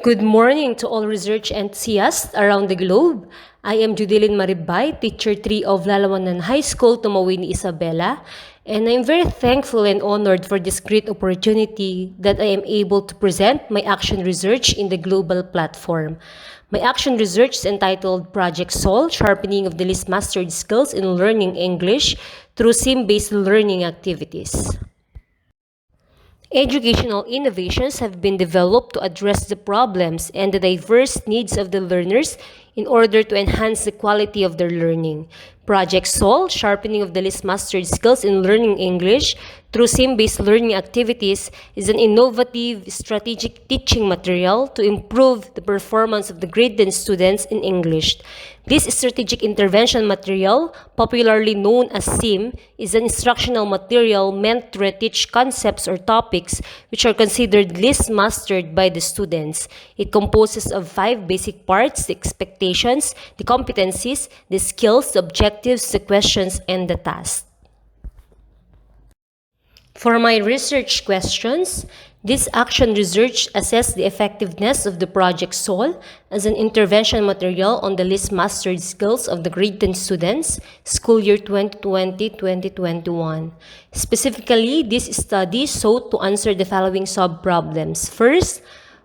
Good morning to all research enthusiasts around the globe. I am Judilyn Maribay, Teacher 3 of Lalawanan High School, Tumawini, Isabela, and I'm very thankful and honored for this great opportunity that I am able to present my action research in the global platform. My action research is entitled Project Sol, Sharpening of the Least Mastered Skills in Learning English through Sim-Based Learning Activities. Educational innovations have been developed to address the problems and the diverse needs of the learners in order to enhance the quality of their learning. Project SOL, Sharpening of the Least Mastered Skills in Learning English through Sim-Based Learning Activities, is an innovative, strategic teaching material to improve the performance of the grade 10 students in English. This strategic intervention material, popularly known as SIM, is an instructional material meant to reteach concepts or topics which are considered least mastered by the students. It composes of 5 basic parts: the expectations, the competencies, the skills, the objectives, the questions, and the tasks. For my research questions, this action research assessed the effectiveness of the Project SOL as an intervention material on the least mastered skills of the grade 10 students, school year 2020-2021. Specifically, this study sought to answer the following sub-problems. First,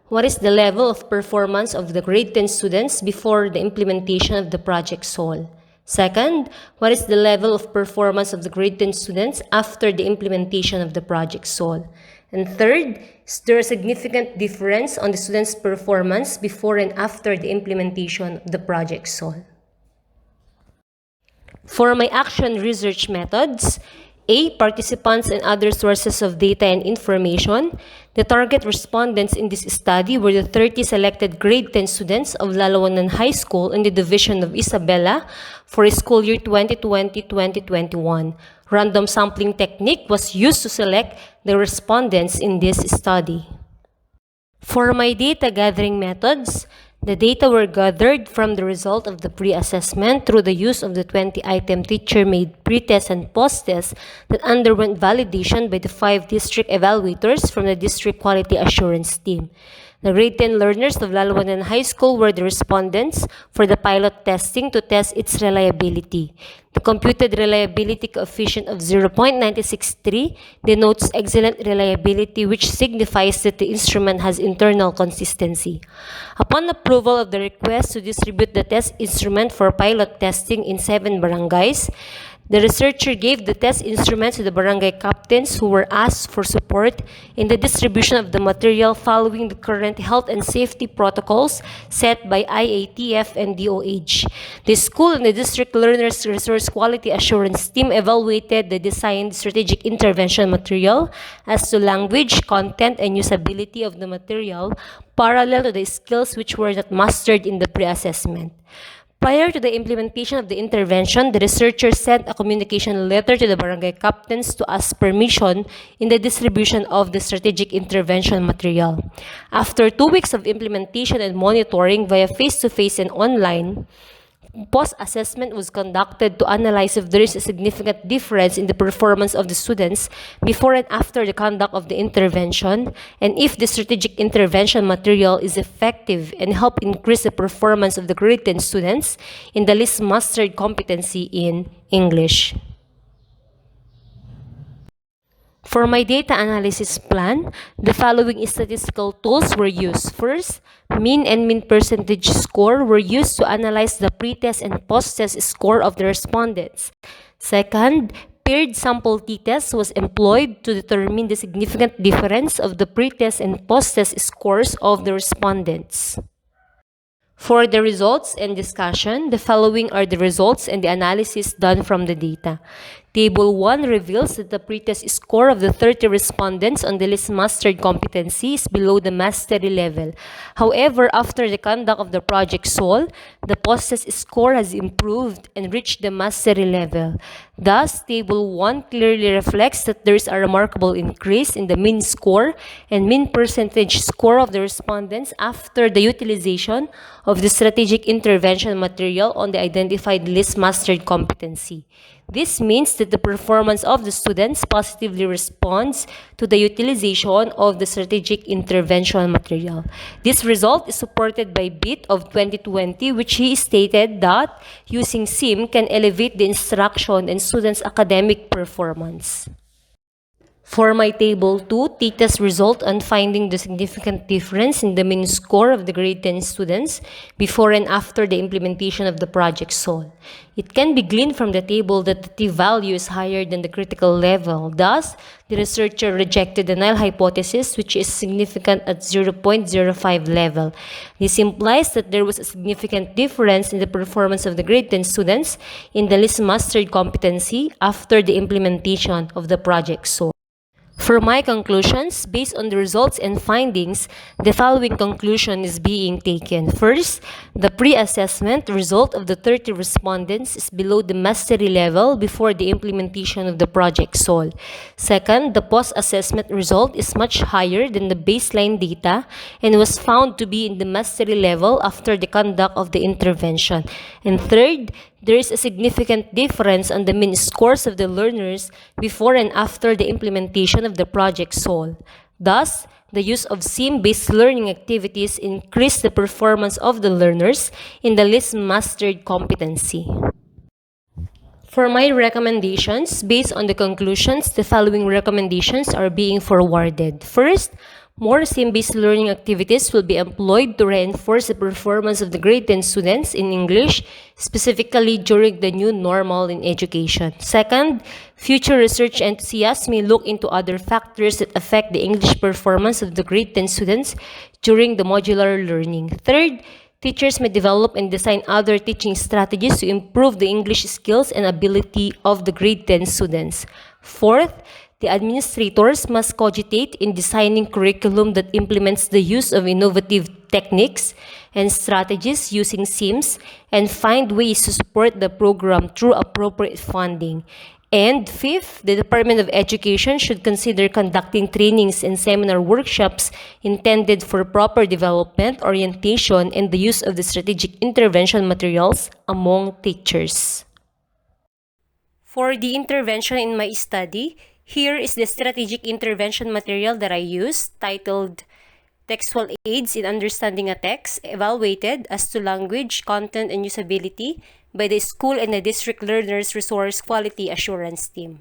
what is the level of performance of the grade 10 students before the implementation of the Project SOL? Second, what is the level of performance of the grade 10 students after the implementation of the Project SOL? And third, is there a significant difference on the students' performance before and after the implementation of the Project SOL? For my action research methods, A. Participants and other sources of data and information. The target respondents in this study were the 30 selected grade 10 students of Lalawanan High School in the division of Isabela for school year 2020-2021. Random sampling technique was used to select the respondents in this study. For my data gathering methods, the data were gathered from the result of the pre-assessment through the use of the 20-item teacher-made pre-test and post-test that underwent validation by the 5 district evaluators from the District Quality Assurance Team. The grade 10 learners of Lalawanan High School were the respondents for the pilot testing to test its reliability. The computed reliability coefficient of 0.963 denotes excellent reliability, which signifies that the instrument has internal consistency. Upon approval of the request to distribute the test instrument for pilot testing in 7 barangays, the researcher gave the test instrument to the barangay captains who were asked for support in the distribution of the material following the current health and safety protocols set by IATF and DOH. The school and the district learners resource quality assurance team evaluated the designed strategic intervention material as to language, content, and usability of the material parallel to the skills which were not mastered in the pre-assessment. Prior to the implementation of the intervention, the researcher sent a communication letter to the barangay captains to ask permission in the distribution of the strategic intervention material. After 2 weeks of implementation and monitoring via face-to-face and online, post-assessment was conducted to analyze if there is a significant difference in the performance of the students before and after the conduct of the intervention, and if the strategic intervention material is effective and help increase the performance of the grade 10 students in the least mastered competency in English. For my data analysis plan, the following statistical tools were used. First, mean and mean percentage score were used to analyze the pre-test and post-test score of the respondents. Second, paired sample t-test was employed to determine the significant difference of the pre-test and post-test scores of the respondents. For the results and discussion, the following are the results and the analysis done from the data. Table 1 reveals that the pretest score of the 30 respondents on the least mastered competency is below the mastery level. However, after the conduct of the Project SOL, the post-test score has improved and reached the mastery level. Thus, Table 1 clearly reflects that there is a remarkable increase in the mean score and mean percentage score of the respondents after the utilization of the strategic intervention material on the identified least mastered competency. This means that the performance of the students positively responds to the utilization of the strategic intervention material. This result is supported by BIT of 2020, which he stated that using SIM can elevate the instruction and students' academic performance. For my Table 2, TITA's result on finding the significant difference in the mean score of the grade 10 students before and after the implementation of the project SOL. It can be gleaned from the table that the t-value is higher than the critical level. Thus, the researcher rejected the null hypothesis, which is significant at 0.05 level. This implies that there was a significant difference in the performance of the grade 10 students in the least mastered competency after the implementation of the project SOL. For my conclusions, based on the results and findings, the following conclusion is being taken. First, the pre-assessment result of the 30 respondents is below the mastery level before the implementation of the project SOL. Second, the post-assessment result is much higher than the baseline data and was found to be in the mastery level after the conduct of the intervention. And third, there is a significant difference on the mean scores of the learners before and after the implementation of the project SOL. Thus, the use of SIM-based learning activities increased the performance of the learners in the least mastered competency. For my recommendations, based on the conclusions, the following recommendations are being forwarded. First, more SIM-based learning activities will be employed to reinforce the performance of the grade 10 students in English, specifically during the new normal in education. Second, future research enthusiasts may look into other factors that affect the English performance of the grade 10 students during the modular learning. Third, teachers may develop and design other teaching strategies to improve the English skills and ability of the grade 10 students. Fourth, the administrators must cogitate in designing curriculum that implements the use of innovative techniques and strategies using SIMs and find ways to support the program through appropriate funding. And fifth, the Department of Education should consider conducting trainings and seminar workshops intended for proper development, orientation, and the use of the strategic intervention materials among teachers. For the intervention in my study, here is the strategic intervention material that I used, titled Textual Aids in Understanding a Text, evaluated as to language, content, and usability by the school and the district learners resource quality assurance team.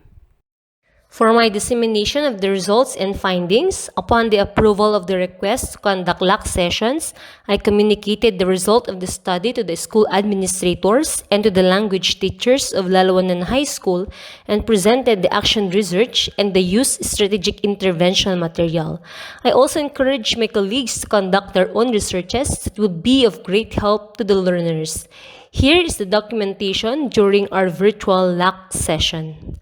For my dissemination of the results and findings, upon the approval of the request to conduct LAC sessions, I communicated the result of the study to the school administrators and to the language teachers of Lalawanan High School and presented the action research and the use strategic intervention material. I also encouraged my colleagues to conduct their own researches that would be of great help to the learners. Here is the documentation during our virtual LAC session.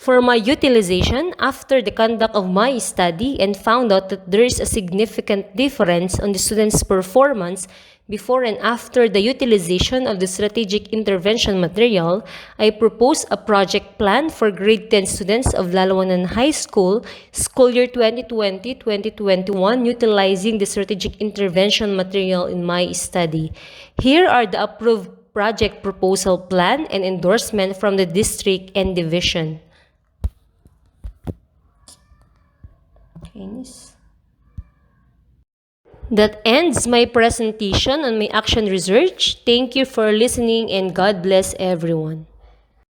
For my utilization, after the conduct of my study and found out that there is a significant difference on the students' performance before and after the utilization of the strategic intervention material, I proposed a project plan for grade 10 students of Lalawanan High School, school year 2020-2021, utilizing the strategic intervention material in my study. Here are the approved project proposal plan and endorsement from the district and division. That ends my presentation on my action research. Thank you for listening and God bless everyone.